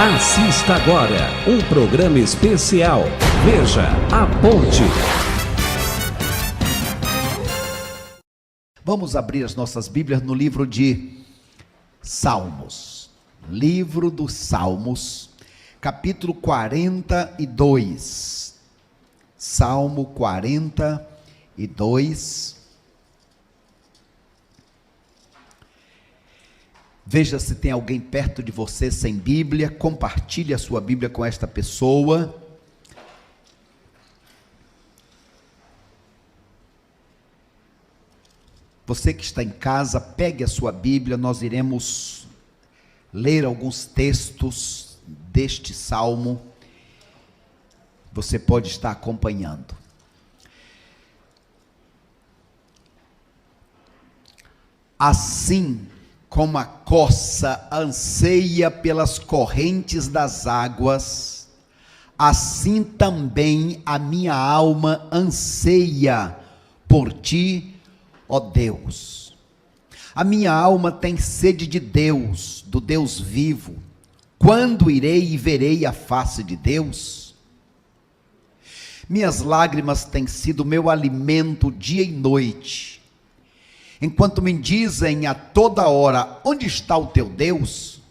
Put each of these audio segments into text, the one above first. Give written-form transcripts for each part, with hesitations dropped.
Assista agora um programa especial. Veja a Ponte. Vamos abrir as nossas Bíblias no livro de Salmos. Livro dos Salmos, capítulo 42. Salmo 42. Veja se tem alguém perto de você sem Bíblia, compartilhe a sua Bíblia com esta pessoa. Você que está em casa, pegue a sua Bíblia, nós iremos ler alguns textos deste salmo. Você pode estar acompanhando. Assim como a corça anseia pelas correntes das águas, assim também a minha alma anseia por ti, ó Deus. A minha alma tem sede de Deus, do Deus vivo. Quando irei e verei a face de Deus? Minhas lágrimas têm sido meu alimento dia e noite, enquanto me dizem a toda hora: onde está o teu Deus?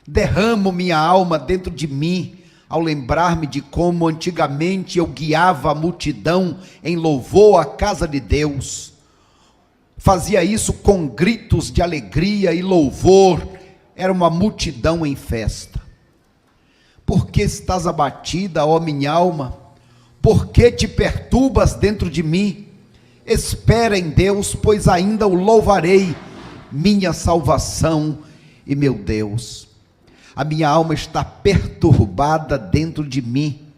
Derramo minha alma dentro de mim, ao lembrar-me de como antigamente eu guiava a multidão em louvor à casa de Deus. Fazia isso com gritos de alegria e louvor, era uma multidão em festa. Por que estás abatida, ó minha alma? Por que te perturbas dentro de mim? Espera em Deus, pois ainda o louvarei, minha salvação e meu Deus. A minha alma está perturbada dentro de mim.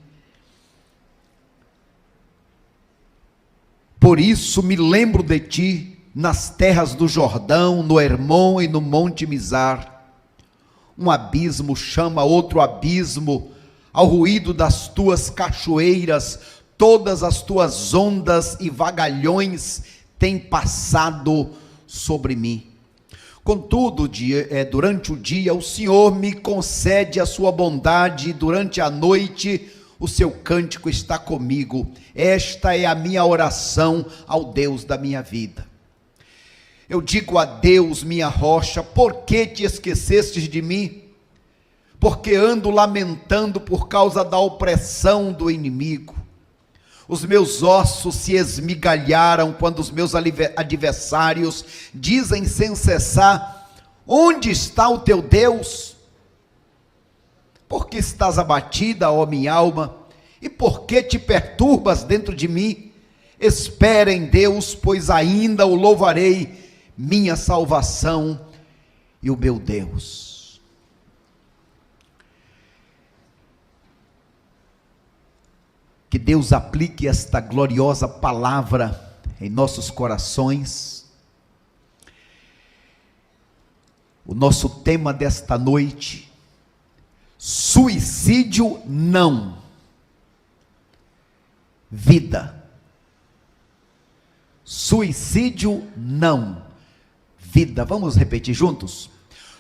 Por isso me lembro de ti nas terras do Jordão, no Hermon e no Monte Mizar. Um abismo chama outro abismo, ao ruído das tuas cachoeiras, todas as tuas ondas e vagalhões têm passado sobre mim. Contudo, durante o dia o Senhor me concede a sua bondade, e durante a noite o seu cântico está comigo. Esta é a minha oração ao Deus da minha vida. Eu digo a Deus, minha rocha: por que te esquecestes de mim? Porque ando lamentando por causa da opressão do inimigo. Os meus ossos se esmigalharam quando os meus adversários dizem sem cessar: onde está o teu Deus? Por que estás abatida, ó minha alma? E por que te perturbas dentro de mim? Espera em Deus, pois ainda o louvarei, minha salvação e o meu Deus. Que Deus aplique esta gloriosa palavra em nossos corações. O nosso tema desta noite: suicídio não, vida. Suicídio não, vida. Vamos repetir juntos?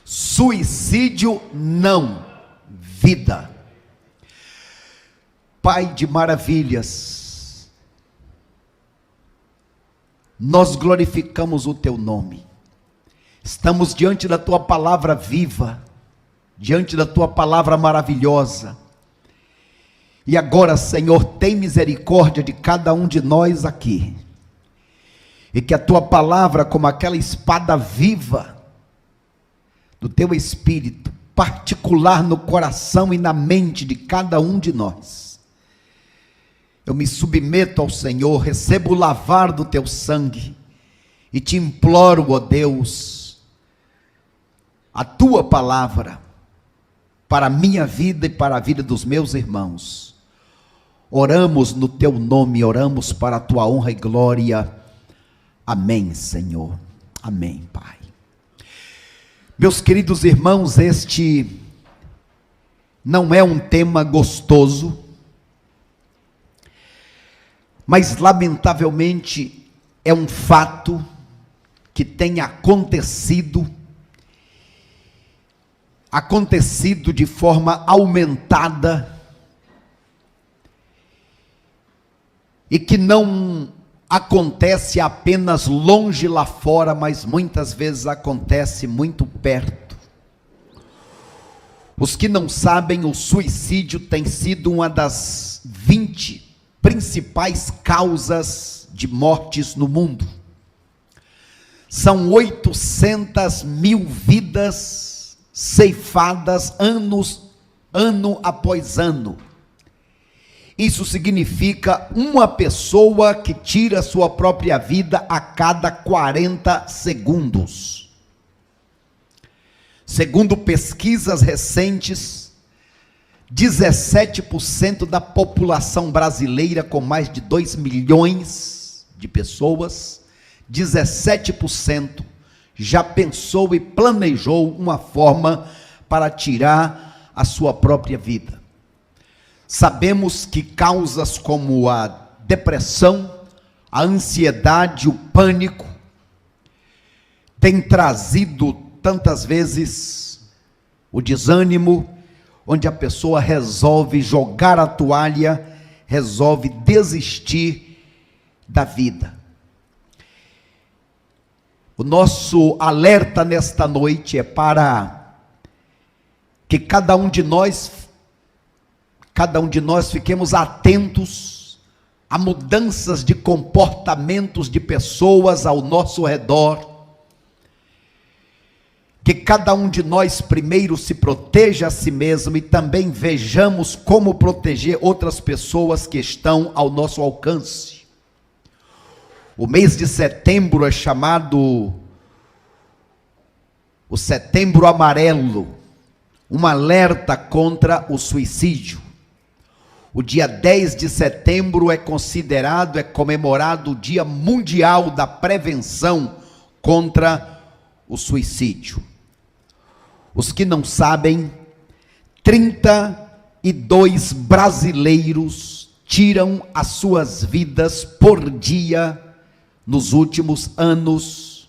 Suicídio não, vida. Pai de maravilhas, nós glorificamos o teu nome. Estamos diante da tua palavra viva, diante da tua palavra maravilhosa. E agora, Senhor, tem misericórdia de cada um de nós aqui. E que a tua palavra, como aquela espada viva do teu Espírito, particular no coração e na mente de cada um de nós. Eu me submeto ao Senhor, recebo o lavar do teu sangue e te imploro, ó Deus, a tua palavra para a minha vida e para a vida dos meus irmãos. Oramos no teu nome, oramos para a tua honra e glória. Amém, Senhor. Amém, Pai. Meus queridos irmãos, este não é um tema gostoso, mas lamentavelmente é um fato que tem acontecido acontecido de forma aumentada e que não acontece apenas longe lá fora, mas muitas vezes acontece muito perto. Os que não sabem, o suicídio tem sido uma das 20 principais causas de mortes no mundo. São 800 mil vidas ceifadas ano após ano. Isso significa uma pessoa que tira sua própria vida a cada 40 segundos. Segundo pesquisas recentes, 17% da população brasileira, com mais de 2 milhões de pessoas, 17% já pensou e planejou uma forma para tirar a sua própria vida. Sabemos que causas como a depressão, a ansiedade, o pânico, têm trazido tantas vezes o desânimo, onde a pessoa resolve jogar a toalha, resolve desistir da vida. O nosso alerta nesta noite é para que cada um de nós fiquemos atentos a mudanças de comportamentos de pessoas ao nosso redor, que cada um de nós primeiro se proteja a si mesmo e também vejamos como proteger outras pessoas que estão ao nosso alcance. O mês de setembro é chamado o Setembro Amarelo, um alerta contra o suicídio. O dia 10 de setembro é comemorado o Dia Mundial da Prevenção contra o Suicídio. Os que não sabem, 32 brasileiros tiram as suas vidas por dia nos últimos anos.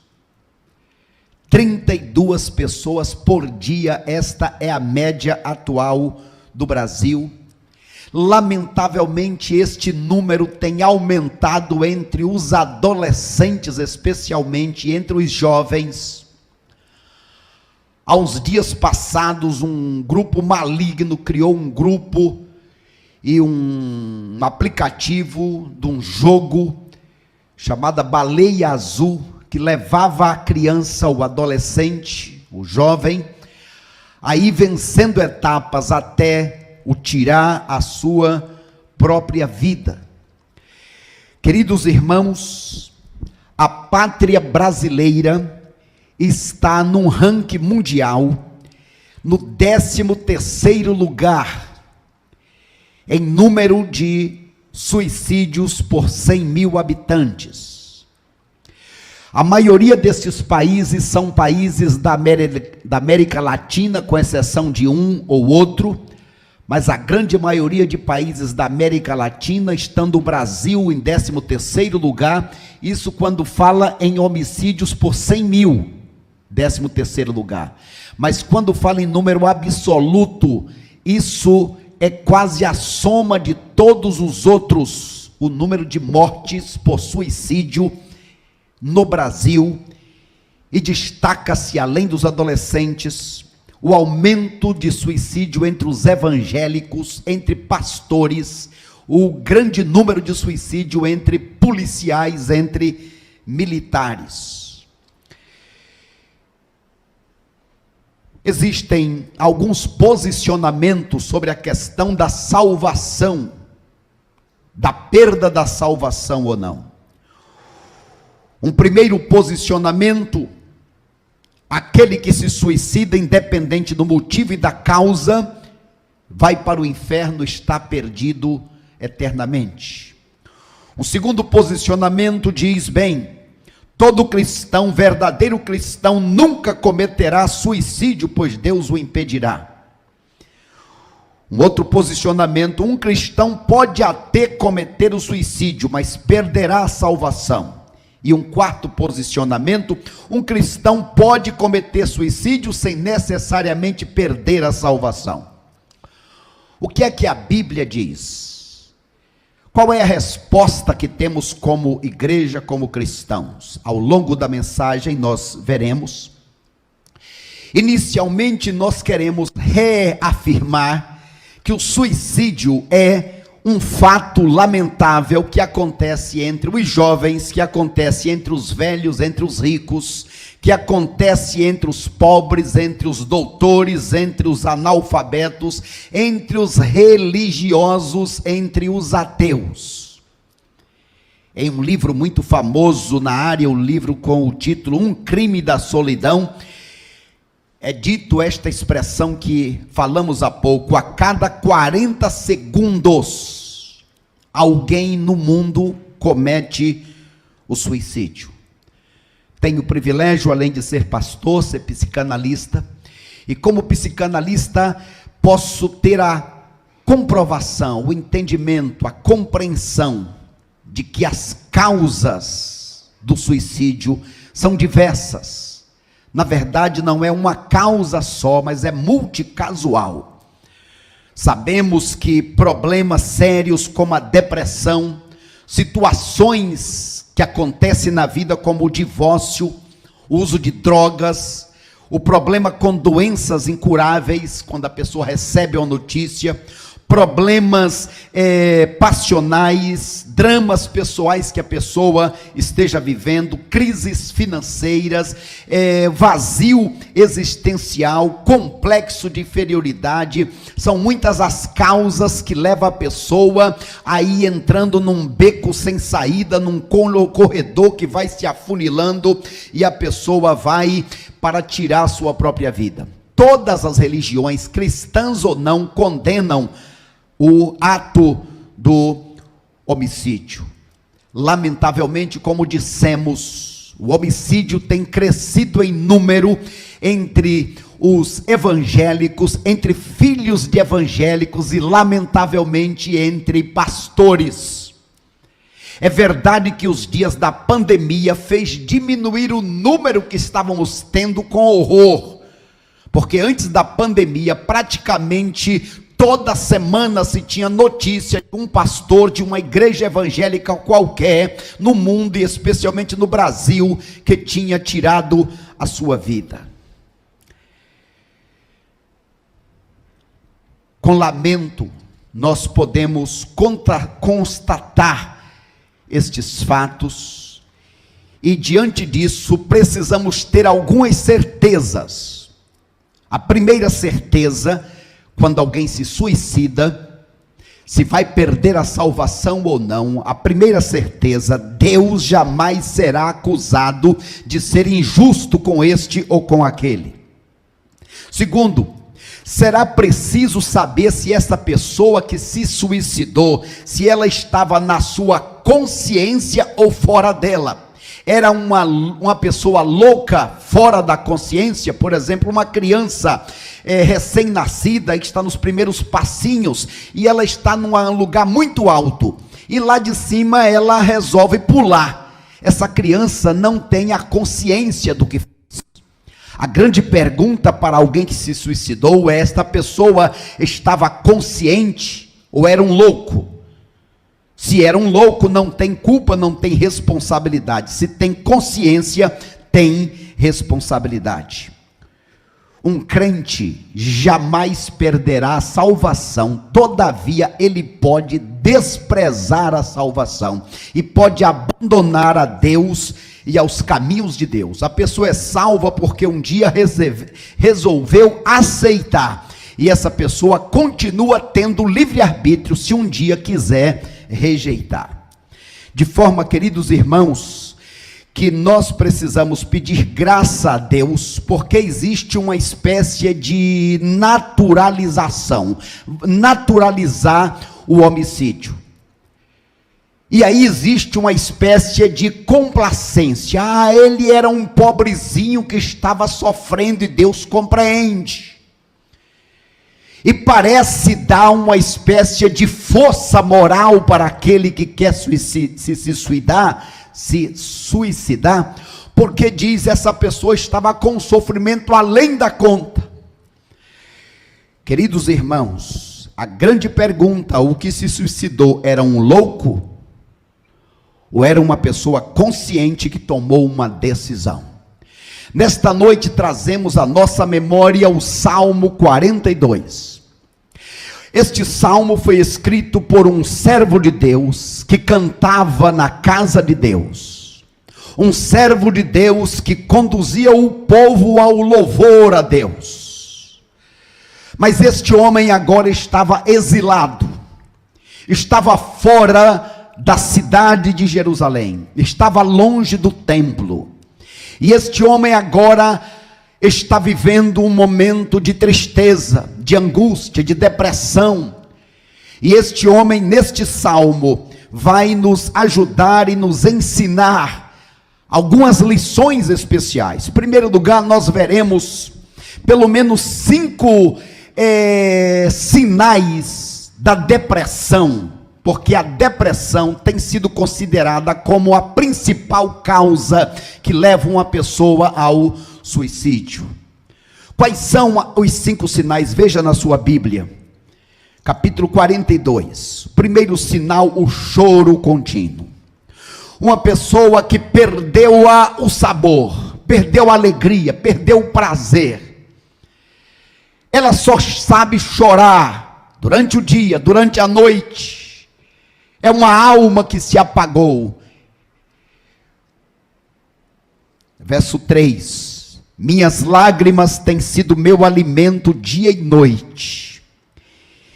32 pessoas por dia, esta é a média atual do Brasil. Lamentavelmente, este número tem aumentado entre os adolescentes, especialmente entre os jovens. Há uns dias passados, um grupo maligno criou um grupo e um aplicativo de um jogo chamado Baleia Azul, que levava a criança, o adolescente, o jovem, a ir vencendo etapas até o tirar a sua própria vida. Queridos irmãos, a pátria brasileira está num ranking mundial, no 13º lugar, em número de suicídios por 100 mil habitantes. A maioria desses países são países da América Latina, com exceção de um ou outro, mas a grande maioria de países da América Latina, estando o Brasil em 13º lugar, isso quando fala em homicídios por 100 mil, 13º lugar. Mas quando fala em número absoluto, isso é quase a soma de todos os outros, o número de mortes por suicídio no Brasil, e destaca-se, além dos adolescentes, o aumento de suicídio entre os evangélicos, entre pastores, o grande número de suicídio entre policiais, entre militares. Existem alguns posicionamentos sobre a questão da salvação, da perda da salvação ou não. Um primeiro posicionamento: aquele que se suicida, independente do motivo e da causa, vai para o inferno, está perdido eternamente. O segundo posicionamento diz: bem, todo cristão, verdadeiro cristão, nunca cometerá suicídio, pois Deus o impedirá. Um outro posicionamento: um cristão pode até cometer o suicídio, mas perderá a salvação. E um quarto posicionamento: um cristão pode cometer suicídio sem necessariamente perder a salvação. O que é que a Bíblia diz? Qual é a resposta que temos como igreja, como cristãos? Ao longo da mensagem nós veremos. Inicialmente nós queremos reafirmar que o suicídio é um fato lamentável que acontece entre os jovens, que acontece entre os velhos, entre os ricos, que acontece entre os pobres, entre os doutores, entre os analfabetos, entre os religiosos, entre os ateus. Em um livro muito famoso na área, o livro com o título Um Crime da Solidão, é dito esta expressão que falamos há pouco: a cada 40 segundos, alguém no mundo comete o suicídio. Tenho o privilégio, além de ser pastor, ser psicanalista, e como psicanalista posso ter a comprovação, o entendimento, a compreensão de que as causas do suicídio são diversas. Na verdade, não é uma causa só, mas é multicasual. Sabemos que problemas sérios como a depressão, situações que acontecem na vida como o divórcio, o uso de drogas, o problema com doenças incuráveis, quando a pessoa recebe uma notícia, problemas passionais, dramas pessoais que a pessoa esteja vivendo, crises financeiras, vazio existencial, complexo de inferioridade. São muitas as causas que levam a pessoa a ir entrando num beco sem saída, num corredor que vai se afunilando, e a pessoa vai para tirar a sua própria vida. Todas as religiões, cristãs ou não, condenam o ato do homicídio. Lamentavelmente, como dissemos, o homicídio tem crescido em número entre os evangélicos, entre filhos de evangélicos e, lamentavelmente, entre pastores. É verdade que os dias da pandemia fez diminuir o número que estávamos tendo com horror, porque antes da pandemia, praticamente toda semana se tinha notícia de um pastor de uma igreja evangélica qualquer no mundo, e especialmente no Brasil, que tinha tirado a sua vida. Com lamento, nós podemos constatar estes fatos, e diante disso precisamos ter algumas certezas. A primeira certeza: quando alguém se suicida, se vai perder a salvação ou não, a primeira certeza: Deus jamais será acusado de ser injusto com este ou com aquele. Segundo, será preciso saber se essa pessoa que se suicidou, se ela estava na sua consciência ou fora dela. Era uma pessoa louca, fora da consciência, por exemplo, uma criança recém-nascida, que está nos primeiros passinhos, e ela está num lugar muito alto, e lá de cima ela resolve pular. Essa criança não tem a consciência do que fez. A grande pergunta para alguém que se suicidou é: esta pessoa estava consciente ou era um louco? Se era um louco, não tem culpa, não tem responsabilidade. Se tem consciência, tem responsabilidade. Um crente jamais perderá a salvação, todavia ele pode desprezar a salvação e pode abandonar a Deus e aos caminhos de Deus. A pessoa é salva porque um dia resolveu aceitar, e essa pessoa continua tendo livre-arbítrio se um dia quiser rejeitar. De forma, queridos irmãos, que nós precisamos pedir graça a Deus, porque existe uma espécie de naturalização, naturalizar o homicídio. E aí existe uma espécie de complacência. Ele era um pobrezinho que estava sofrendo e Deus compreende. E parece dar uma espécie de força moral para aquele que quer se suicidar, se suicidar, porque diz essa pessoa estava com sofrimento além da conta. Queridos irmãos, a grande pergunta: o que se suicidou era um louco? Ou era uma pessoa consciente que tomou uma decisão? Nesta noite trazemos à nossa memória o Salmo 42. Este salmo foi escrito por um servo de Deus que cantava na casa de Deus. Um servo de Deus que conduzia o povo ao louvor a Deus. Mas este homem agora estava exilado, estava fora da cidade de Jerusalém, estava longe do templo, e este homem agora está vivendo um momento de tristeza, de angústia, de depressão, e este homem neste salmo vai nos ajudar e nos ensinar algumas lições especiais. Em primeiro lugar, nós veremos pelo menos 5 sinais da depressão, porque a depressão tem sido considerada como a principal causa que leva uma pessoa ao suicídio. Quais são os 5 sinais? Veja na sua Bíblia, capítulo 42. Primeiro sinal, o choro contínuo. Uma pessoa que perdeu o sabor, perdeu a alegria, perdeu o prazer. Ela só sabe chorar durante o dia, durante a noite. É uma alma que se apagou. Verso 3: minhas lágrimas têm sido meu alimento dia e noite.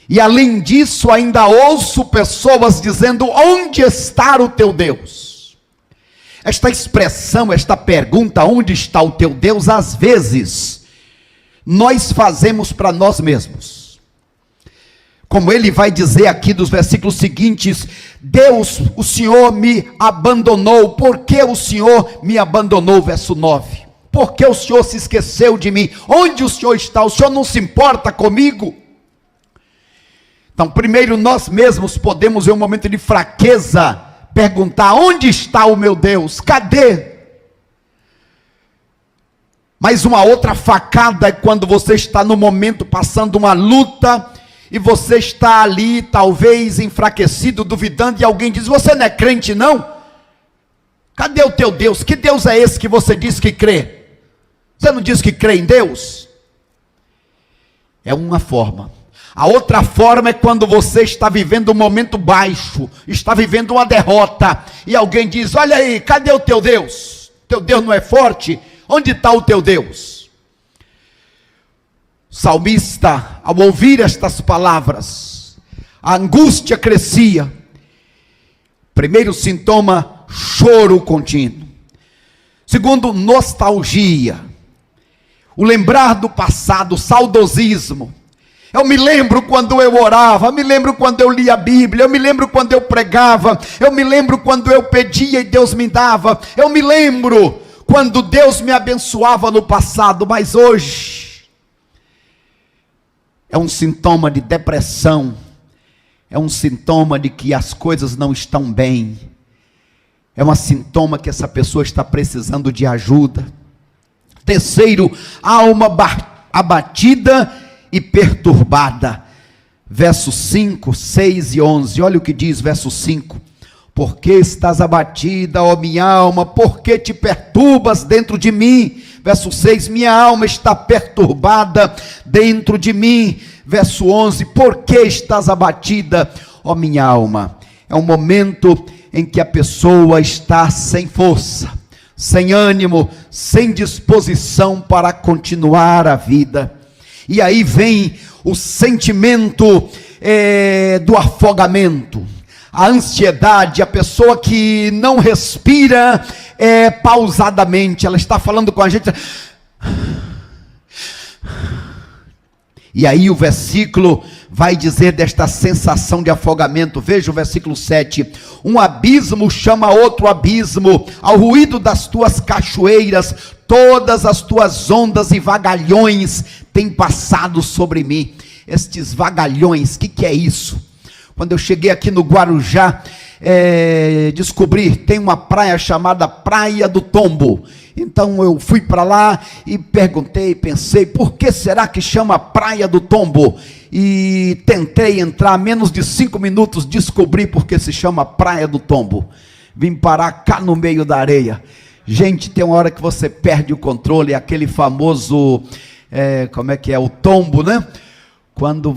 E além disso, ainda ouço pessoas dizendo: onde está o teu Deus? Esta expressão, esta pergunta, onde está o teu Deus, às vezes, nós fazemos para nós mesmos. Como ele vai dizer aqui dos versículos seguintes: Deus, o Senhor me abandonou. Por que o Senhor me abandonou? Verso 9: por que o Senhor se esqueceu de mim? Onde o Senhor está? O Senhor não se importa comigo? Então, primeiro nós mesmos podemos, em um momento de fraqueza, perguntar: onde está o meu Deus? Cadê? Mas uma outra facada é quando você está no momento passando uma luta, e você está ali, talvez enfraquecido, duvidando, e alguém diz: você não é crente não? Cadê o teu Deus? Que Deus é esse que você diz que crê? Você não diz que crê em Deus? É uma forma. A outra forma é quando você está vivendo um momento baixo, está vivendo uma derrota, e alguém diz: olha aí, cadê o teu Deus? Teu Deus não é forte? Onde está o teu Deus? Salmista, ao ouvir estas palavras, a angústia crescia. Primeiro sintoma, choro contínuo. Segundo, nostalgia, o lembrar do passado, saudosismo. Eu me lembro quando eu orava, eu me lembro quando eu lia a Bíblia, eu me lembro quando eu pregava, eu me lembro quando eu pedia e Deus me dava, eu me lembro quando Deus me abençoava no passado, mas hoje é um sintoma de depressão, é um sintoma de que as coisas não estão bem, é um sintoma que essa pessoa está precisando de ajuda. Terceiro, alma abatida e perturbada. Versos 5, 6 e 11, olha o que diz verso 5: por que estás abatida, ó minha alma? Por que te perturbas dentro de mim? Verso 6, minha alma está perturbada dentro de mim. Verso 11, por que estás abatida, ó minha alma? É um momento em que a pessoa está sem força, sem ânimo, sem disposição para continuar a vida. E aí vem o sentimento do afogamento, a ansiedade, a pessoa que não respira pausadamente, ela está falando com a gente. E aí o versículo vai dizer desta sensação de afogamento. Veja o versículo 7: um abismo chama outro abismo, ao ruído das tuas cachoeiras, todas as tuas ondas e vagalhões têm passado sobre mim. Estes vagalhões, o que é isso? Quando eu cheguei aqui no Guarujá, descobrir, tem uma praia chamada Praia do Tombo. Então eu fui para lá e perguntei, pensei, por que será que chama Praia do Tombo? E tentei entrar, menos de 5 minutos, descobri por que se chama Praia do Tombo. Vim parar cá no meio da areia. Gente, tem uma hora que você perde o controle, aquele famoso, como é que é, o tombo, né? Quando,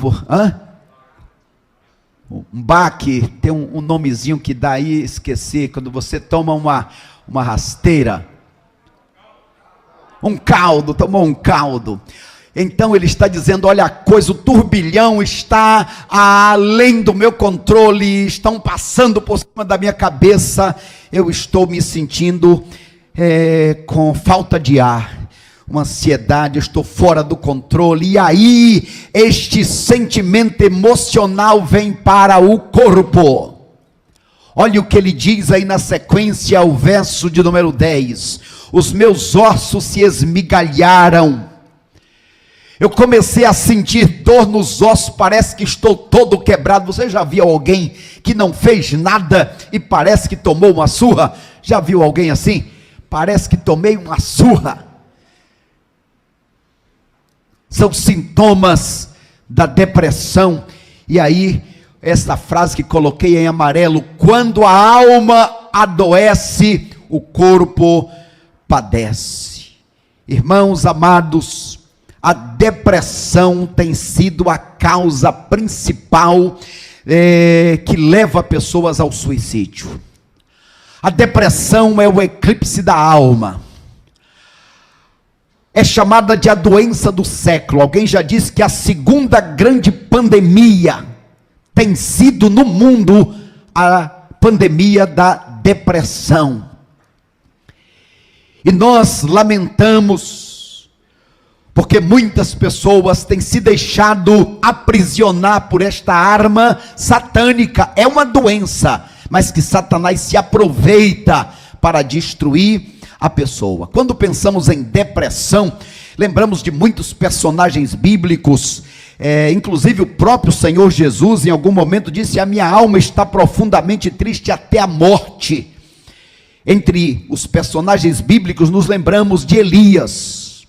um baque, tem um nomezinho que dá aí, esqueci, quando você toma uma rasteira, tomou um caldo. Então ele está dizendo, olha a coisa, o turbilhão está além do meu controle, estão passando por cima da minha cabeça, eu estou me sentindo com falta de ar, uma ansiedade, eu estou fora do controle, e aí este sentimento emocional vem para o corpo. Olha o que ele diz aí na sequência, o verso de número 10, os meus ossos se esmigalharam, eu comecei a sentir dor nos ossos, parece que estou todo quebrado. Você já viu alguém que não fez nada e parece que tomou uma surra? Já viu alguém assim? Parece que tomei uma surra. São sintomas da depressão. E aí, essa frase que coloquei em amarelo, quando a alma adoece, o corpo padece. Irmãos amados, a depressão tem sido a causa principal que leva pessoas ao suicídio. A depressão é o eclipse da alma. É chamada de a doença do século. Alguém já disse que a segunda grande pandemia tem sido no mundo a pandemia da depressão. E nós lamentamos, porque muitas pessoas têm se deixado aprisionar por esta arma satânica. É uma doença, mas que Satanás se aproveita para destruir a pessoa. Quando pensamos em depressão, lembramos de muitos personagens bíblicos, inclusive o próprio Senhor Jesus em algum momento disse, a minha alma está profundamente triste até a morte. Entre os personagens bíblicos nos lembramos de Elias,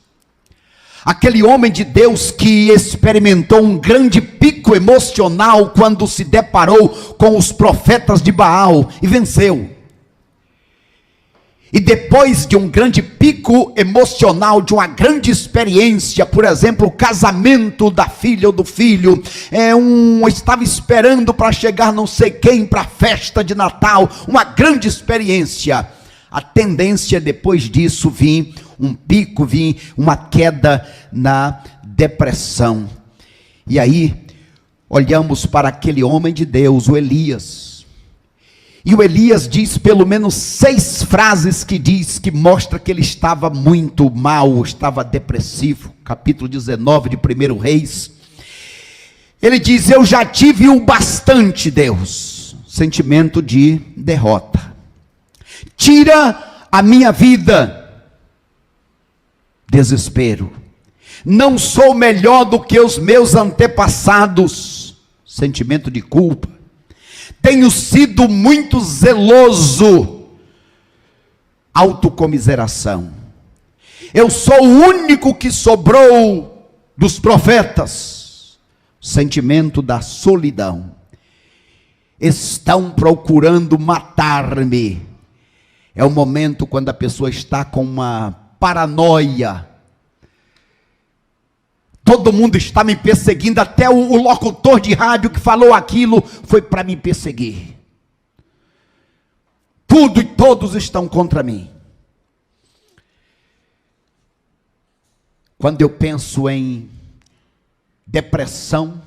aquele homem de Deus que experimentou um grande pico emocional quando se deparou com os profetas de Baal e venceu. E depois de um grande pico emocional, de uma grande experiência, por exemplo, o casamento da filha ou do filho, estava esperando para chegar não sei quem para a festa de Natal, uma grande experiência. A tendência depois disso vir um pico, vir uma queda na depressão. E aí, olhamos para aquele homem de Deus, o Elias. E o Elias diz pelo menos 6 frases que mostra que ele estava muito mal, estava depressivo. Capítulo 19 de 1 Reis. Ele diz, eu já tive o bastante, Deus. Sentimento de derrota. Tira a minha vida. Desespero. Não sou melhor do que os meus antepassados. Sentimento de culpa. Tenho sido muito zeloso. Autocomiseração. Eu sou o único que sobrou dos profetas. Sentimento da solidão. Estão procurando matar-me. É o momento quando a pessoa está com uma paranoia. Todo mundo está me perseguindo, até o locutor de rádio que falou aquilo foi para me perseguir. Tudo e todos estão contra mim. Quando eu penso em depressão,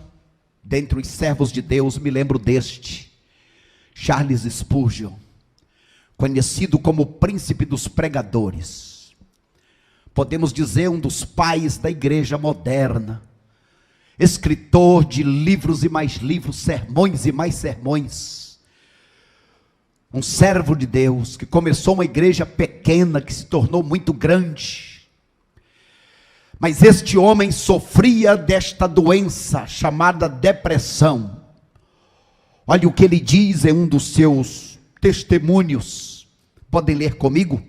dentre os servos de Deus, me lembro deste, Charles Spurgeon, conhecido como o príncipe dos pregadores. Podemos dizer um dos pais da igreja moderna, escritor de livros e mais livros, sermões e mais sermões, um servo de Deus, que começou uma igreja pequena, que se tornou muito grande, mas este homem sofria desta doença chamada depressão. Olha o que ele diz em um dos seus testemunhos. Podem ler comigo?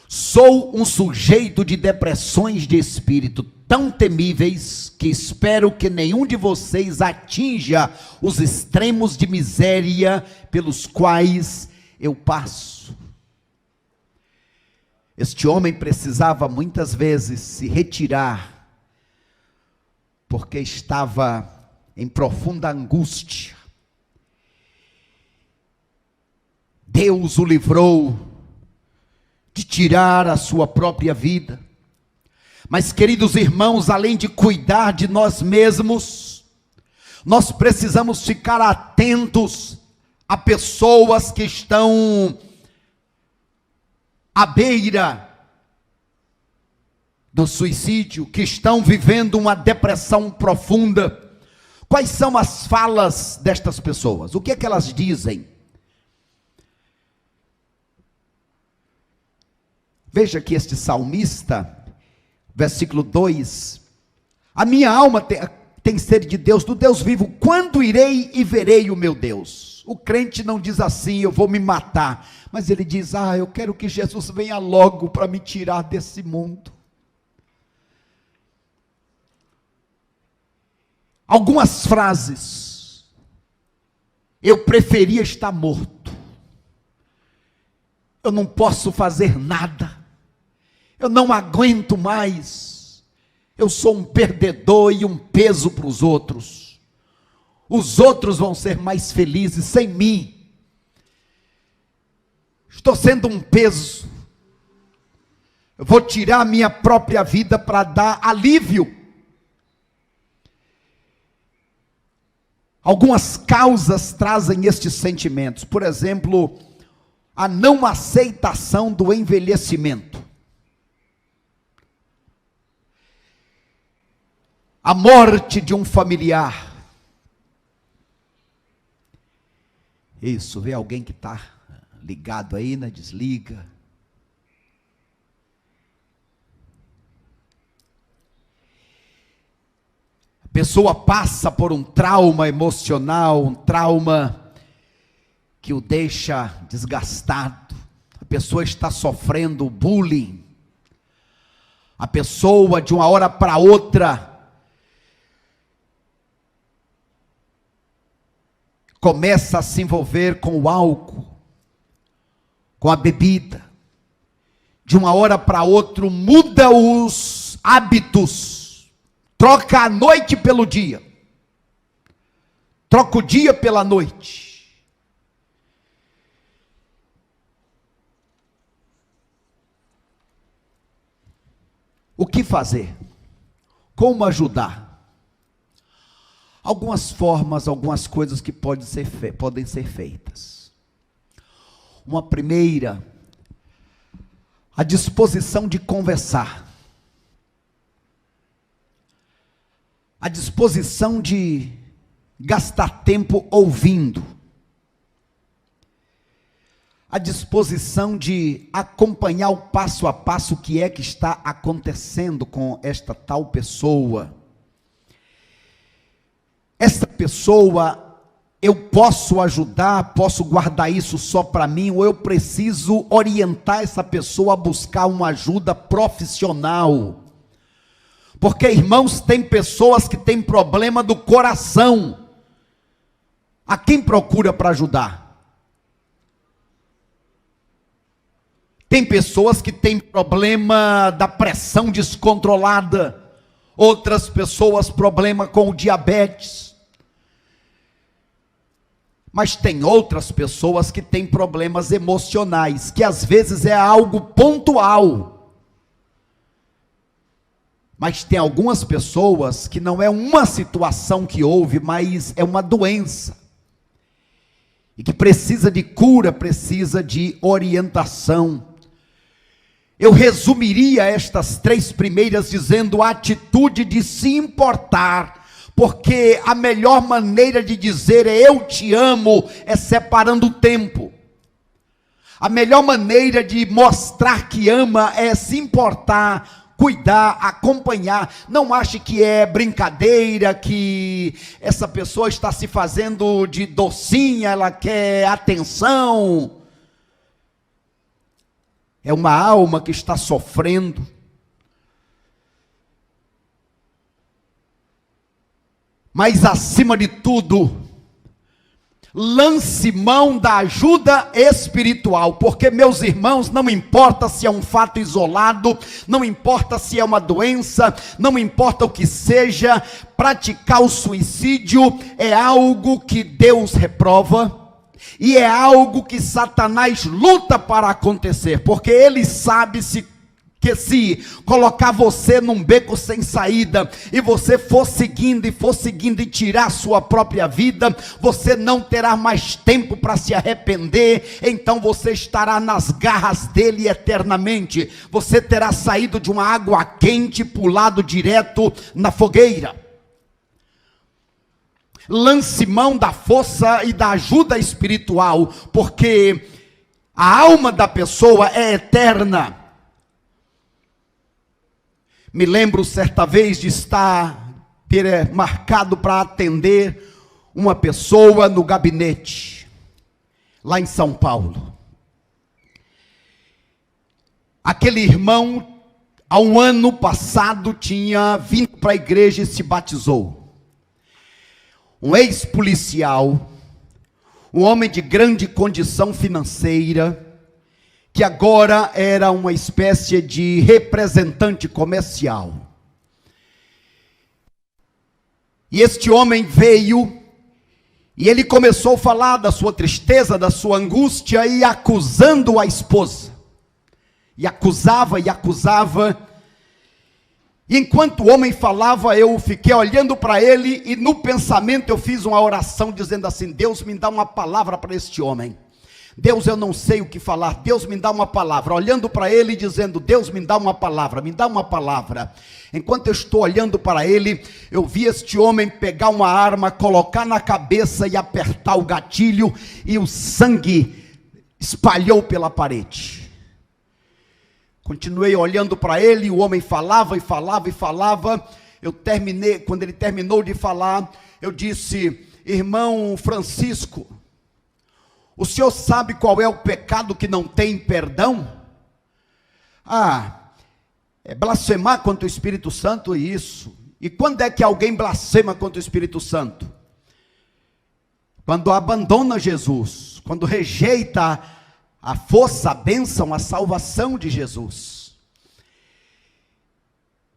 Sou um sujeito de depressões de espírito tão temíveis que espero que nenhum de vocês atinja os extremos de miséria pelos quais eu passo. Este homem precisava muitas vezes se retirar, porque estava em profunda angústia. Deus o livrou de tirar a sua própria vida. Mas, queridos irmãos, além de cuidar de nós mesmos, nós precisamos ficar atentos a pessoas que estão à beira do suicídio, que estão vivendo uma depressão profunda. Quais são as falas destas pessoas? O que é que elas dizem? Veja que este salmista, versículo 2, a minha alma tem sede de Deus, do Deus vivo, quando irei e verei o meu Deus? O crente não diz assim, eu vou me matar, mas ele diz, eu quero que Jesus venha logo para me tirar desse mundo. Algumas frases, eu preferia estar morto, eu não posso fazer nada, eu não aguento mais, eu sou um perdedor e um peso para os outros vão ser mais felizes sem mim, estou sendo um peso, eu vou tirar a minha própria vida para dar alívio. Algumas causas trazem estes sentimentos, por exemplo, a não aceitação do envelhecimento, a morte de um familiar. Isso, vê alguém que está ligado aí, né? Desliga. A pessoa passa por um trauma emocional, um trauma que o deixa desgastado. A pessoa está sofrendo bullying. A pessoa, de uma hora para outra, começa a se envolver com o álcool, com a bebida. De uma hora para outra muda os hábitos, troca a noite pelo dia, troca o dia pela noite. O que fazer? Como ajudar? Algumas formas, algumas coisas que podem ser feitas. Uma primeira, a disposição de conversar. A disposição de gastar tempo ouvindo. A disposição de acompanhar o passo a passo o que é que está acontecendo com esta tal pessoa. Essa pessoa, eu posso ajudar, posso guardar isso só para mim, ou eu preciso orientar essa pessoa a buscar uma ajuda profissional. Porque, irmãos, tem pessoas que têm problema do coração. A quem procura para ajudar? Tem pessoas que têm problema da pressão descontrolada. Outras pessoas, problema com o diabetes. Mas tem outras pessoas que têm problemas emocionais, que às vezes é algo pontual. Mas tem algumas pessoas que não é uma situação que houve, mas é uma doença. E que precisa de cura, precisa de orientação. Eu resumiria estas 3 primeiras dizendo a atitude de se importar, porque a melhor maneira de dizer eu te amo é separando o tempo. A melhor maneira de mostrar que ama é se importar cuidar, acompanhar. Não ache que é brincadeira, que essa pessoa está se fazendo de docinha, ela quer atenção. É uma alma que está sofrendo. Mas acima de tudo, lance mão da ajuda espiritual, porque, meus irmãos, não importa se é um fato isolado, não importa se é uma doença, não importa o que seja, praticar o suicídio é algo que Deus reprova, e é algo que Satanás luta para acontecer, porque ele sabe que se colocar você num beco sem saída, e você for seguindo e tirar sua própria vida, você não terá mais tempo para se arrepender, então você estará nas garras dele eternamente, você terá saído de uma água quente e pulado direto na fogueira. Lance mão da força e da ajuda espiritual, porque a alma da pessoa é eterna. Me lembro certa vez de ter marcado para atender uma pessoa no gabinete, lá em São Paulo. Aquele irmão, há um ano passado, tinha vindo para a igreja e se batizou. Um ex-policial, um homem de grande condição financeira, que agora era uma espécie de representante comercial. E este homem veio, e ele começou a falar da sua tristeza, da sua angústia, e acusando a esposa. E acusava, e enquanto o homem falava, eu fiquei olhando para ele, e no pensamento eu fiz uma oração, dizendo assim: Deus, me dá uma palavra para este homem. Deus, eu não sei o que falar, Deus, me dá uma palavra. Olhando para ele e dizendo: Deus, me dá uma palavra, me dá uma palavra. Enquanto eu estou olhando para ele, eu vi este homem pegar uma arma, colocar na cabeça e apertar o gatilho, e o sangue espalhou pela parede. Continuei olhando para ele, o homem falava. Eu terminei, quando ele terminou de falar, eu disse: irmão Francisco, o senhor sabe qual é o pecado que não tem perdão? É blasfemar contra o Espírito Santo, isso. E quando é que alguém blasfema contra o Espírito Santo? Quando abandona Jesus, quando rejeita a força, a bênção, a salvação de Jesus.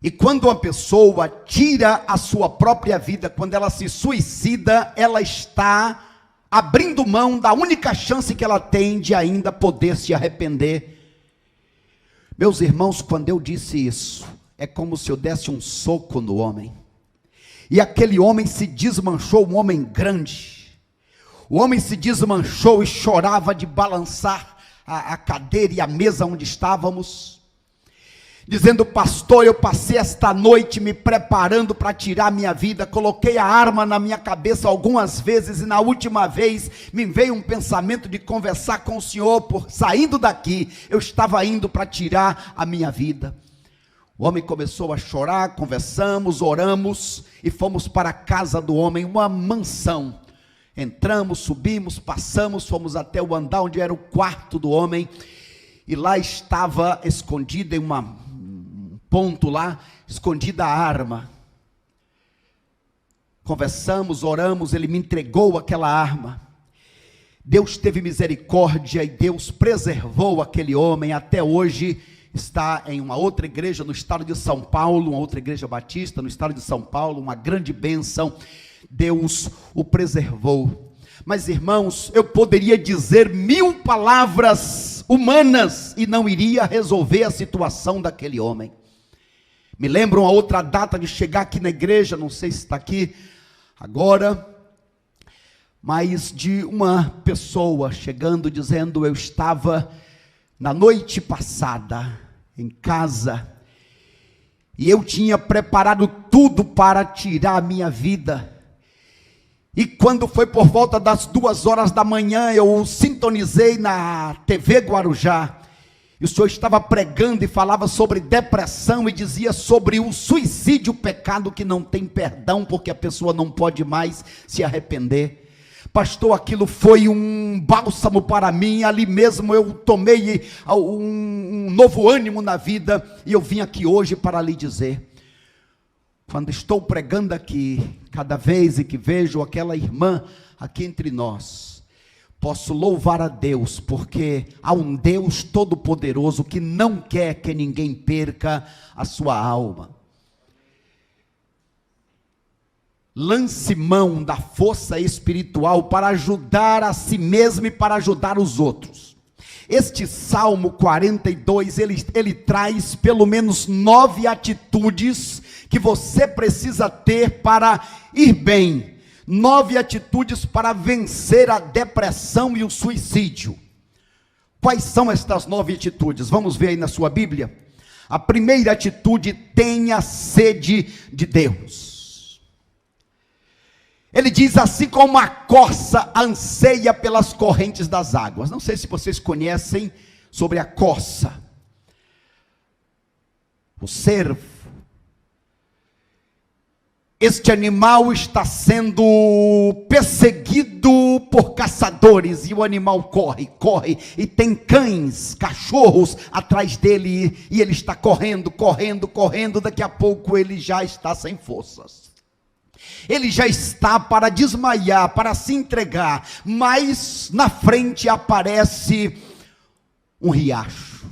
E quando uma pessoa tira a sua própria vida, quando ela se suicida, ela está abrindo mão da única chance que ela tem de ainda poder se arrepender. Meus irmãos, quando eu disse isso, é como se eu desse um soco no homem, e aquele homem se desmanchou, um homem grande. O homem se desmanchou e chorava de balançar a cadeira e a mesa onde estávamos, dizendo: pastor, eu passei esta noite me preparando para tirar minha vida, coloquei a arma na minha cabeça algumas vezes, e na última vez me veio um pensamento de conversar com o senhor, saindo daqui, eu estava indo para tirar a minha vida. O homem começou a chorar, conversamos, oramos, e fomos para a casa do homem, uma mansão. Entramos, subimos, passamos, fomos até o andar onde era o quarto do homem, e lá estava escondida em um ponto lá, escondida a arma. Conversamos, oramos, ele me entregou aquela arma. Deus teve misericórdia e Deus preservou aquele homem. Até hoje está em uma outra igreja no estado de São Paulo, uma outra igreja batista no estado de São Paulo, uma grande bênção. Deus o preservou. Mas, irmãos, eu poderia dizer 1000 palavras humanas e não iria resolver a situação daquele homem. Me lembro uma outra data de chegar aqui na igreja, não sei se está aqui agora, mas de uma pessoa chegando dizendo: eu estava na noite passada em casa e eu tinha preparado tudo para tirar a minha vida. E quando foi por volta das 2 horas da manhã, eu sintonizei na TV Guarujá, E o senhor estava pregando e falava sobre depressão e dizia sobre o suicídio, o pecado que não tem perdão, porque a pessoa não pode mais se arrepender. Pastor, aquilo foi um bálsamo para mim, ali mesmo eu tomei um novo ânimo na vida, e eu vim aqui hoje para lhe dizer, quando estou pregando aqui, cada vez que vejo aquela irmã aqui entre nós, posso louvar a Deus, porque há um Deus todo-poderoso que não quer que ninguém perca a sua alma. Lance mão da força espiritual para ajudar a si mesmo e para ajudar os outros. Este Salmo 42, ele traz pelo menos 9 atitudes que você precisa ter para ir bem. 9 atitudes para vencer a depressão e o suicídio. Quais são estas 9 atitudes? Vamos ver aí na sua Bíblia. A primeira atitude: tenha sede de Deus. Ele diz: assim como a corça anseia pelas correntes das águas. Não sei se vocês conhecem sobre a corça, o cervo. Este animal está sendo perseguido por caçadores, e o animal corre, e tem cães, cachorros atrás dele, e ele está correndo, daqui a pouco ele já está sem forças. Ele já está para desmaiar, para se entregar, mas na frente aparece um riacho.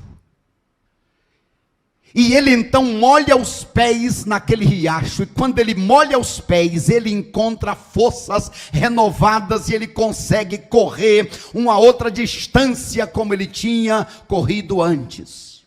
E ele então molha os pés naquele riacho, e quando ele molha os pés, ele encontra forças renovadas, e ele consegue correr uma outra distância como ele tinha corrido antes.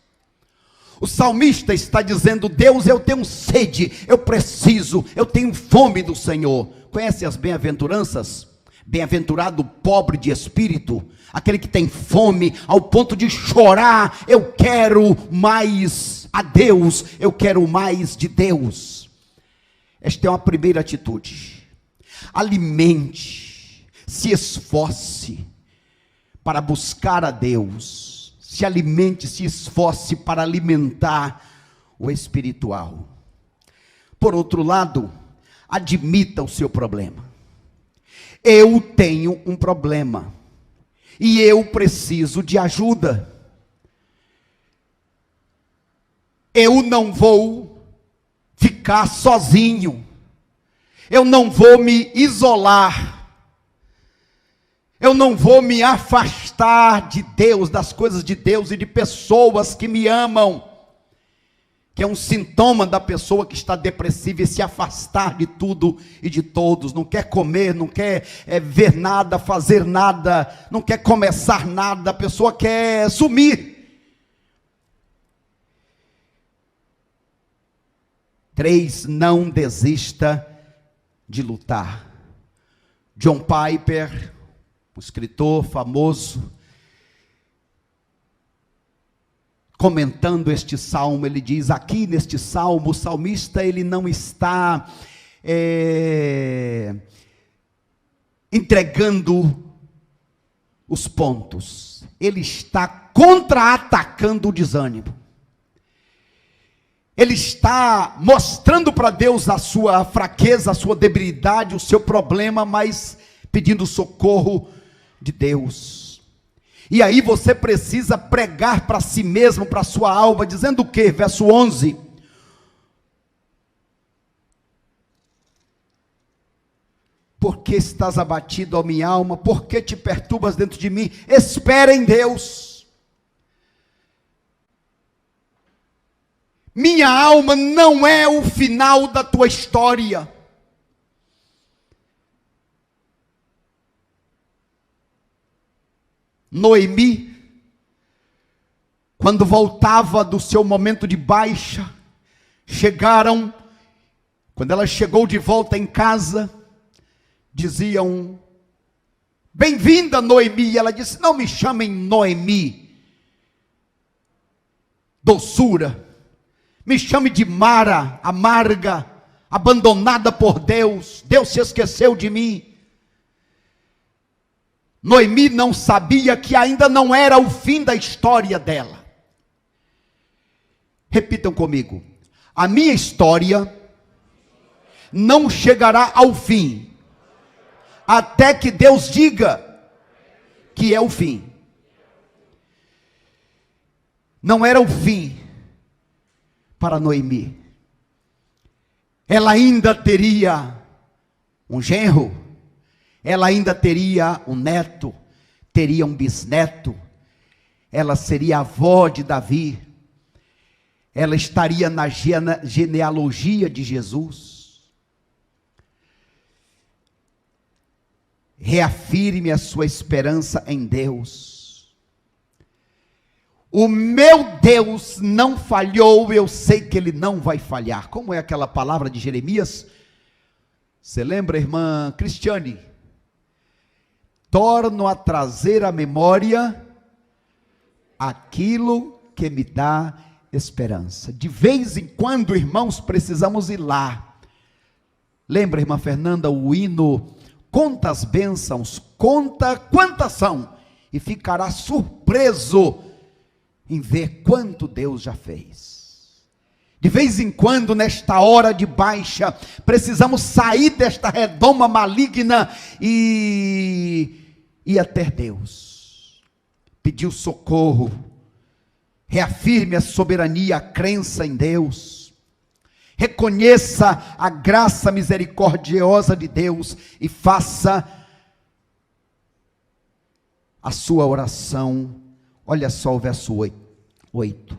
O salmista está dizendo: Deus, eu tenho sede, eu preciso, eu tenho fome do Senhor. Conhece as bem-aventuranças? Bem-aventurado o pobre de espírito, aquele que tem fome ao ponto de chorar: eu quero mais a Deus, eu quero mais de Deus. Esta é uma primeira atitude. Alimente, se esforce para buscar a Deus. Se alimente, se esforce para alimentar o espiritual. Por outro lado, admita o seu problema. Eu tenho um problema e eu preciso de ajuda. Eu não vou ficar sozinho. Eu não vou me isolar. Eu não vou me afastar de Deus, das coisas de Deus e de pessoas que me amam, que é um sintoma da pessoa que está depressiva, e se afastar de tudo e de todos, não quer comer, não quer ver nada, fazer nada, não quer começar nada, a pessoa quer sumir. 3, não desista de lutar. John Piper, um escritor famoso, comentando este salmo, ele diz: aqui neste salmo, o salmista ele não está entregando os pontos, ele está contra-atacando o desânimo. Ele está mostrando para Deus a sua fraqueza, a sua debilidade, o seu problema, mas pedindo socorro de Deus. E aí você precisa pregar para si mesmo, para a sua alma, dizendo o quê? Verso 11: por que estás abatido, ó minha alma? Por que te perturbas dentro de mim? Espera em Deus. Minha alma, não é o final da tua história. Noemi, quando voltava do seu momento de baixa, quando ela chegou de volta em casa, diziam: bem-vinda, Noemi. E ela disse: não me chamem Noemi, doçura, me chame de Mara, amarga, abandonada por Deus, Deus se esqueceu de mim. Noemi não sabia que ainda não era o fim da história dela. Repitam comigo: a minha história não chegará ao fim, até que Deus diga que é o fim. Não era o fim para Noemi. Ela ainda teria um genro, ela ainda teria um neto, teria um bisneto, ela seria avó de Davi, ela estaria na genealogia de Jesus. Reafirme a sua esperança em Deus. O meu Deus não falhou, eu sei que Ele não vai falhar. Como é aquela palavra de Jeremias? Você lembra, irmã Cristiane? Torno a trazer à memória aquilo que me dá esperança. De vez em quando, irmãos, precisamos ir lá. Lembra, irmã Fernanda, o hino Conta as bênçãos, conta quantas são, e ficará surpreso em ver quanto Deus já fez. De vez em quando, nesta hora de baixa, precisamos sair desta redoma maligna e ir até Deus, pedir o socorro. Reafirme a soberania, a crença em Deus. Reconheça a graça misericordiosa de Deus e faça a sua oração. Olha só o verso 8.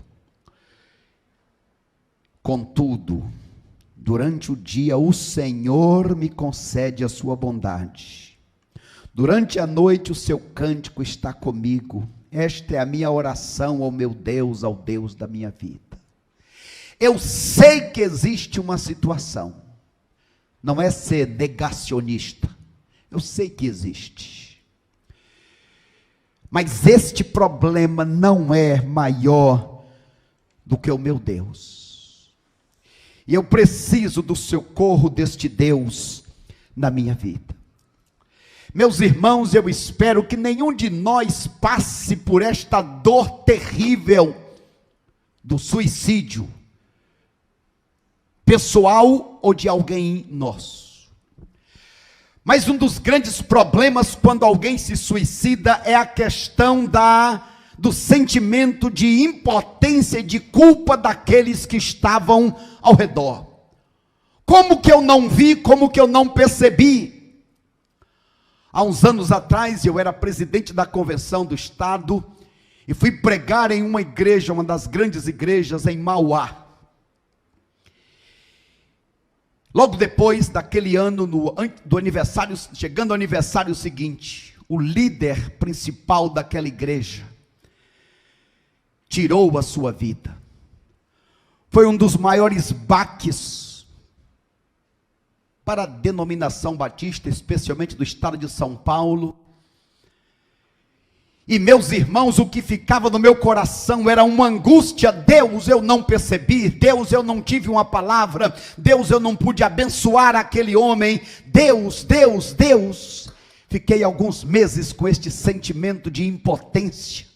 Contudo, durante o dia o Senhor me concede a sua bondade. Durante a noite o seu cântico está comigo. Esta é a minha oração ao meu Deus, ao Deus da minha vida. Eu sei que existe uma situação, não é ser negacionista, eu sei que existe, mas este problema não é maior do que o meu Deus, e eu preciso do socorro deste Deus na minha vida. Meus irmãos, eu espero que nenhum de nós passe por esta dor terrível do suicídio, pessoal ou de alguém nosso. Mas um dos grandes problemas quando alguém se suicida é a questão do sentimento de impotência e de culpa daqueles que estavam ao redor. Como que eu não vi, como que eu não percebi? Há uns anos atrás eu era presidente da convenção do estado e fui pregar em uma igreja, uma das grandes igrejas em Mauá. Logo depois daquele ano, do aniversário, chegando ao aniversário seguinte, o líder principal daquela igreja tirou a sua vida. Foi um dos maiores baques para a denominação batista, especialmente do estado de São Paulo. E meus irmãos, o que ficava no meu coração era uma angústia. Deus, eu não percebi. Deus, eu não tive uma palavra. Deus, eu não pude abençoar aquele homem. Deus. Fiquei alguns meses com este sentimento de impotência.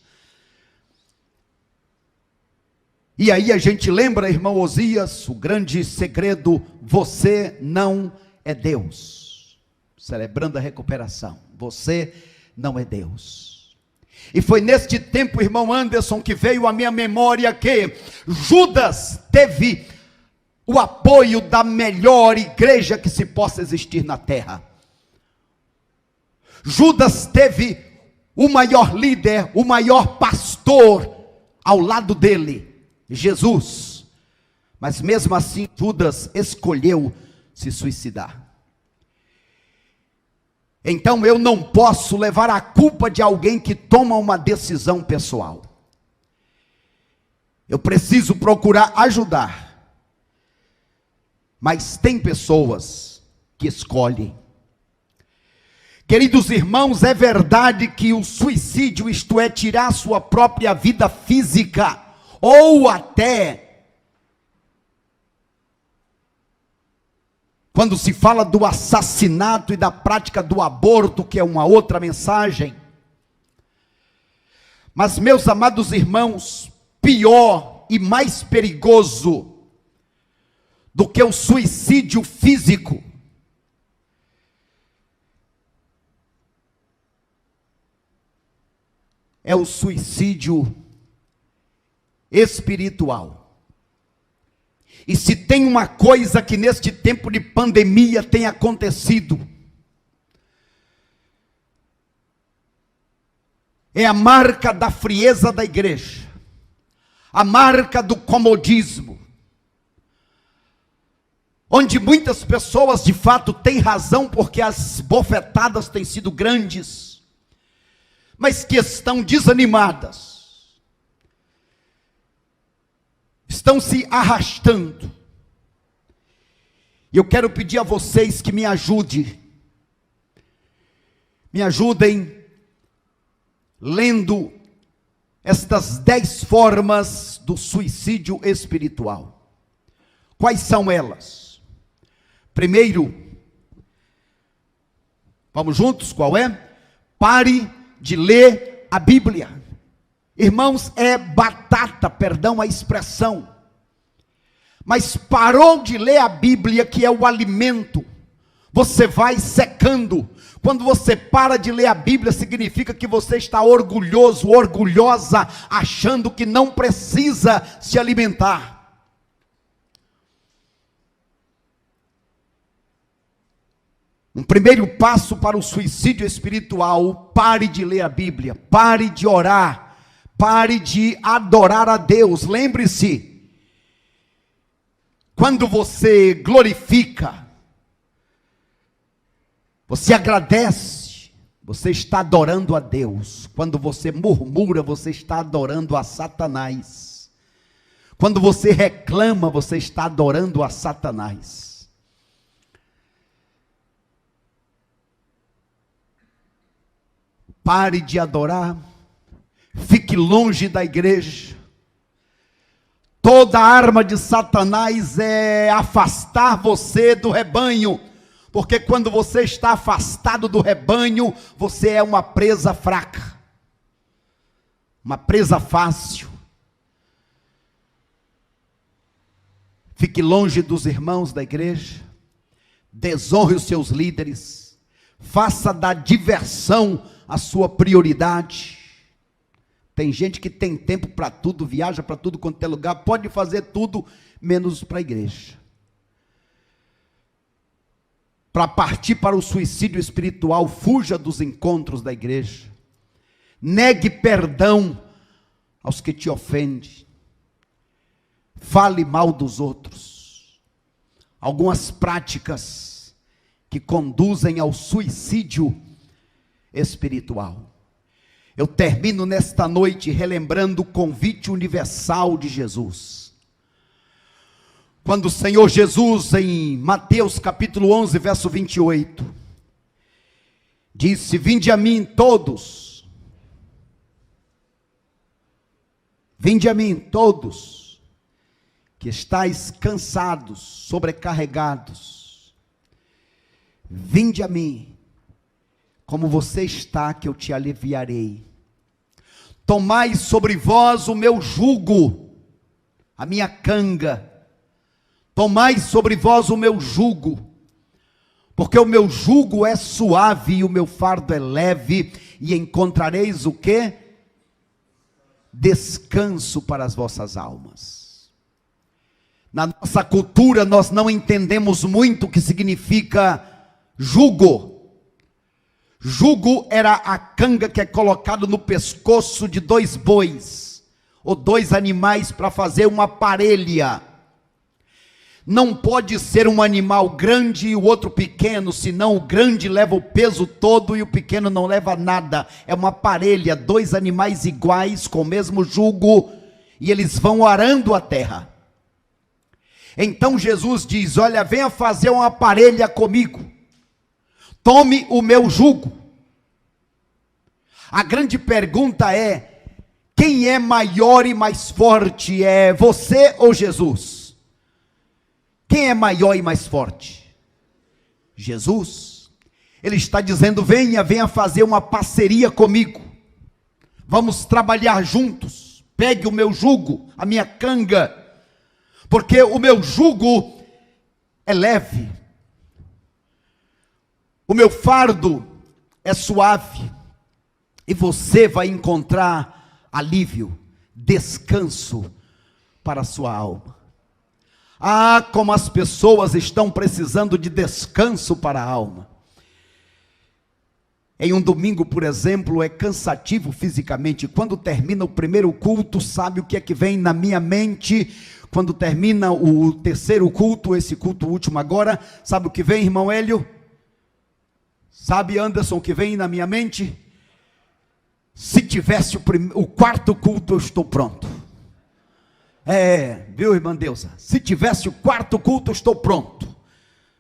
E aí a gente lembra, irmão Osias, o grande segredo: você não é Deus. Celebrando a recuperação. Você não é Deus. E foi neste tempo, irmão Anderson, que veio à minha memória que Judas teve o apoio da melhor igreja que se possa existir na terra. Judas teve o maior líder, o maior pastor ao lado dele, Jesus. Mas mesmo assim, Judas escolheu se suicidar. Então eu não posso levar a culpa de alguém que toma uma decisão pessoal. Eu preciso procurar ajudar. Mas tem pessoas que escolhem. Queridos irmãos, é verdade que o suicídio, isto é, tirar sua própria vida física, ou até, quando se fala do assassinato e da prática do aborto, que é uma outra mensagem. Mas, meus amados irmãos, pior e mais perigoso do que o suicídio físico é o suicídio espiritual. E se tem uma coisa que neste tempo de pandemia tem acontecido, é a marca da frieza da igreja, a marca do comodismo, onde muitas pessoas de fato têm razão, porque as bofetadas têm sido grandes, mas que estão desanimadas, estão se arrastando. E eu quero pedir a vocês que me ajudem lendo estas 10 formas do suicídio espiritual. Quais são elas? Primeiro, vamos juntos, qual é? Pare de ler a Bíblia. Irmãos, é batata, perdão a expressão, mas parou de ler a Bíblia, que é o alimento, você vai secando. Quando você para de ler a Bíblia, significa que você está orgulhoso, orgulhosa, achando que não precisa se alimentar. Um primeiro passo para o suicídio espiritual: pare de ler a Bíblia, pare de orar, pare de adorar a Deus. Lembre-se, quando você glorifica, você agradece, você está adorando a Deus. Quando você murmura, você está adorando a Satanás. Quando você reclama, você está adorando a Satanás. Pare de adorar, fique longe da igreja. Toda arma de Satanás é afastar você do rebanho, porque quando você está afastado do rebanho, você é uma presa fraca, uma presa fácil. Fique longe dos irmãos da igreja, desonre os seus líderes, faça da diversão a sua prioridade. Tem gente que tem tempo para tudo, viaja para tudo quanto é lugar, pode fazer tudo, menos para a igreja. Para partir para o suicídio espiritual, fuja dos encontros da igreja. Negue perdão aos que te ofendem. Fale mal dos outros. Algumas práticas que conduzem ao suicídio espiritual. Eu termino nesta noite relembrando o convite universal de Jesus. Quando o Senhor Jesus, em Mateus capítulo 11, verso 28, disse: vinde a mim todos, que estáis cansados, sobrecarregados, vinde a mim, como você está, que eu te aliviarei. Tomai sobre vós o meu jugo, a minha canga. Tomai sobre vós o meu jugo, porque o meu jugo é suave e o meu fardo é leve, e encontrareis o quê? Descanso para as vossas almas. Na nossa cultura nós não entendemos muito o que significa jugo. Jugo era a canga que é colocado no pescoço de 2 bois, ou 2 animais, para fazer uma parelha. Não pode ser um animal grande e o outro pequeno, senão o grande leva o peso todo e o pequeno não leva nada. É uma parelha, 2 animais iguais, com o mesmo jugo, e eles vão arando a terra. Então Jesus diz: olha, venha fazer uma parelha comigo. Tome o meu jugo. A grande pergunta é: quem é maior e mais forte? É você ou Jesus? Quem é maior e mais forte? Jesus. Ele está dizendo: venha fazer uma parceria comigo. Vamos trabalhar juntos. Pegue o meu jugo, a minha canga, porque o meu jugo é leve, o meu fardo é suave, e você vai encontrar alívio, descanso para a sua alma. Ah, como as pessoas estão precisando de descanso para a alma. Em um domingo, por exemplo, é cansativo fisicamente. Quando termina o primeiro culto, sabe o que é que vem na minha mente? Quando termina o terceiro culto, esse culto último agora, sabe o que vem, irmão Hélio? Sabe, Anderson, o que vem na minha mente? Se tivesse o quarto culto, eu estou pronto. Viu, irmã Deusa? Se tivesse o quarto culto, eu estou pronto.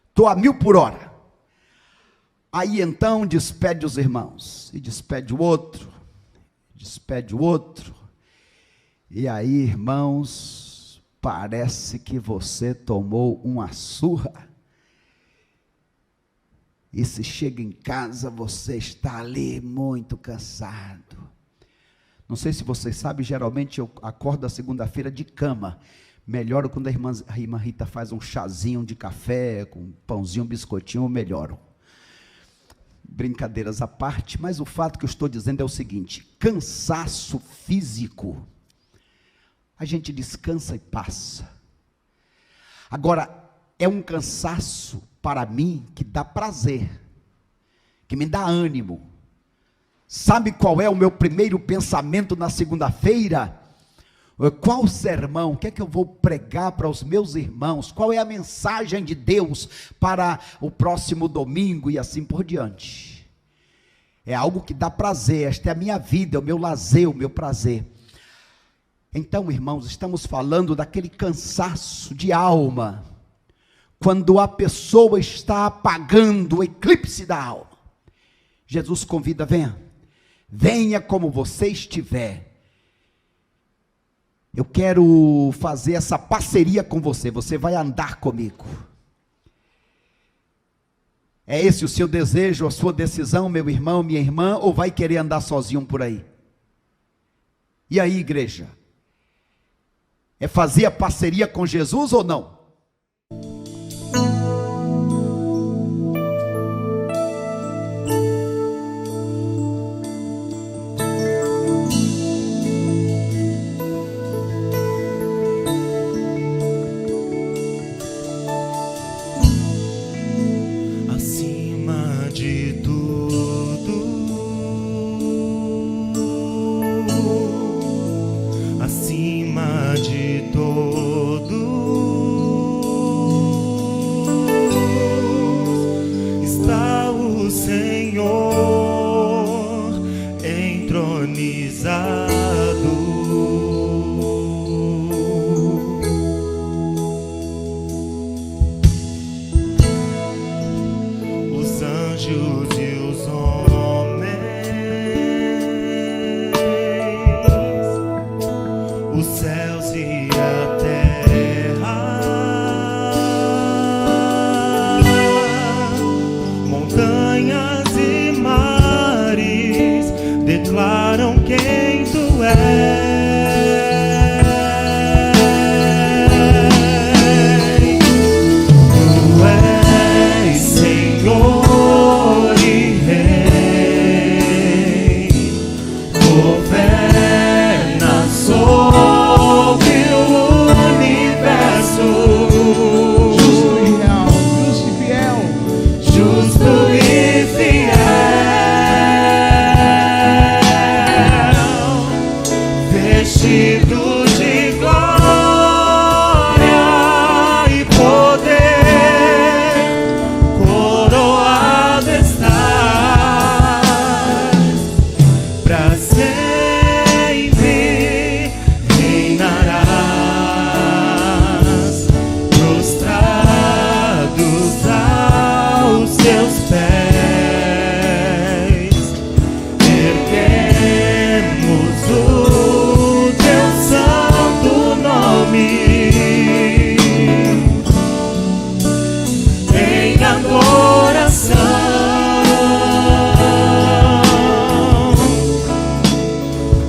Estou a 1000 por hora. Aí então despede os irmãos, e despede o outro, e aí, irmãos, parece que você tomou uma surra, e se chega em casa, você está ali muito cansado. Não sei se vocês sabem, geralmente eu acordo a segunda-feira de cama. Melhoro quando a irmã Rita faz um chazinho de café, com um pãozinho, um biscoitinho, eu melhoro. Brincadeiras à parte, mas o fato que eu estou dizendo é o seguinte: cansaço físico, a gente descansa e passa. Agora, é um cansaço para mim que dá prazer, que me dá ânimo. Sabe qual é o meu primeiro pensamento na segunda-feira? Qual sermão, o que é que eu vou pregar para os meus irmãos? Qual é a mensagem de Deus para o próximo domingo e assim por diante? É algo que dá prazer, esta é a minha vida, é o meu lazer, o meu prazer. Então, irmãos, estamos falando daquele cansaço de alma, quando a pessoa está apagando o eclipse da alma. Jesus convida, venha como você estiver. Eu quero fazer essa parceria com você, você vai andar comigo. É esse o seu desejo, a sua decisão, meu irmão, minha irmã, ou vai querer andar sozinho por aí? E aí, igreja? É fazer a parceria com Jesus ou não?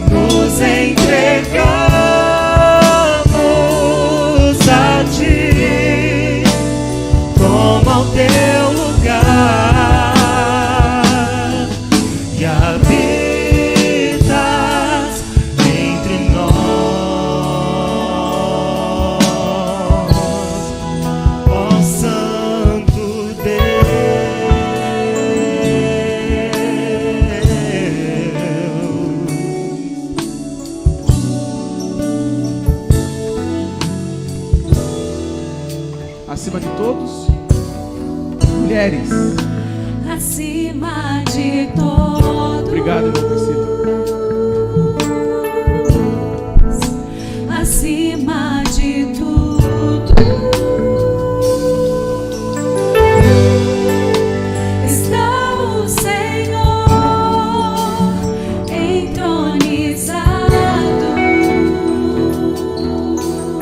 Nos entregar. teu lugar e habitas entre nós, ó Santo Acima de todos, mulheres. Acima de todos. Obrigado, irmão Priscila. Acima de tudo está o Senhor entronizado.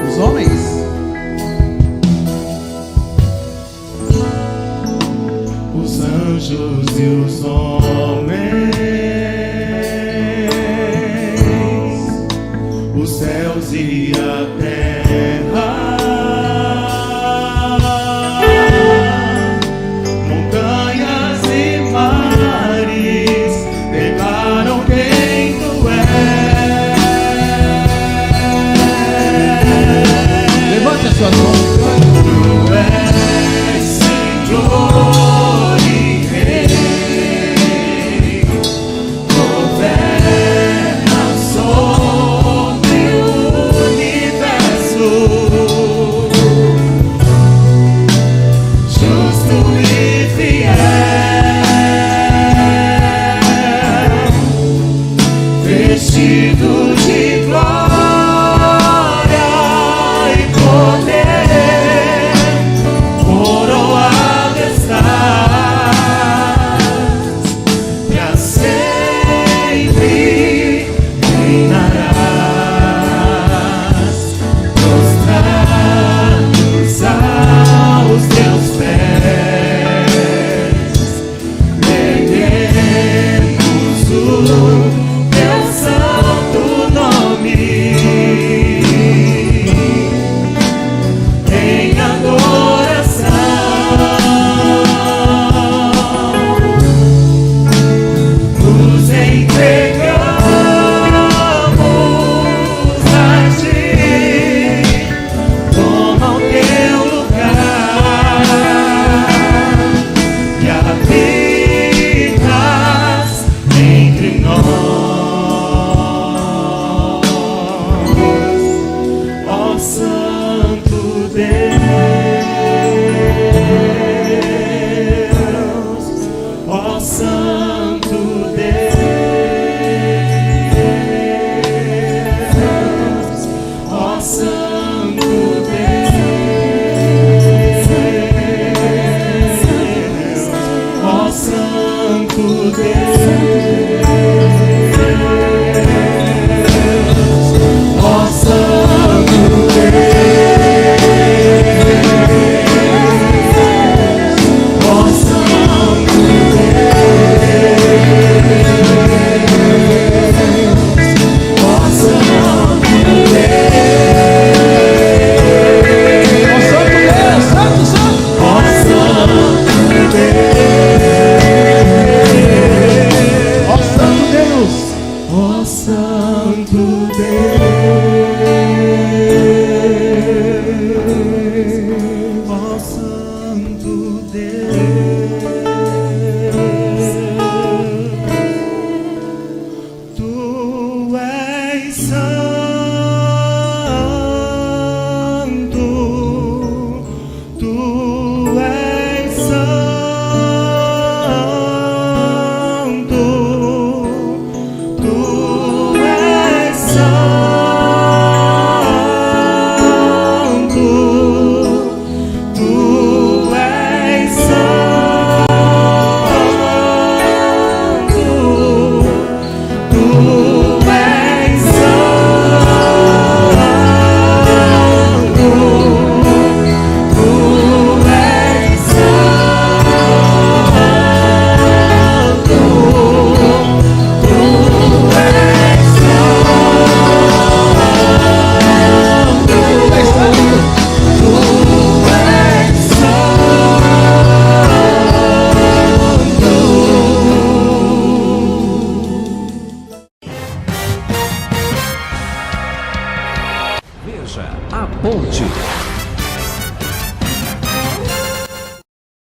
Os homens. os anjos e os homens, os céus e a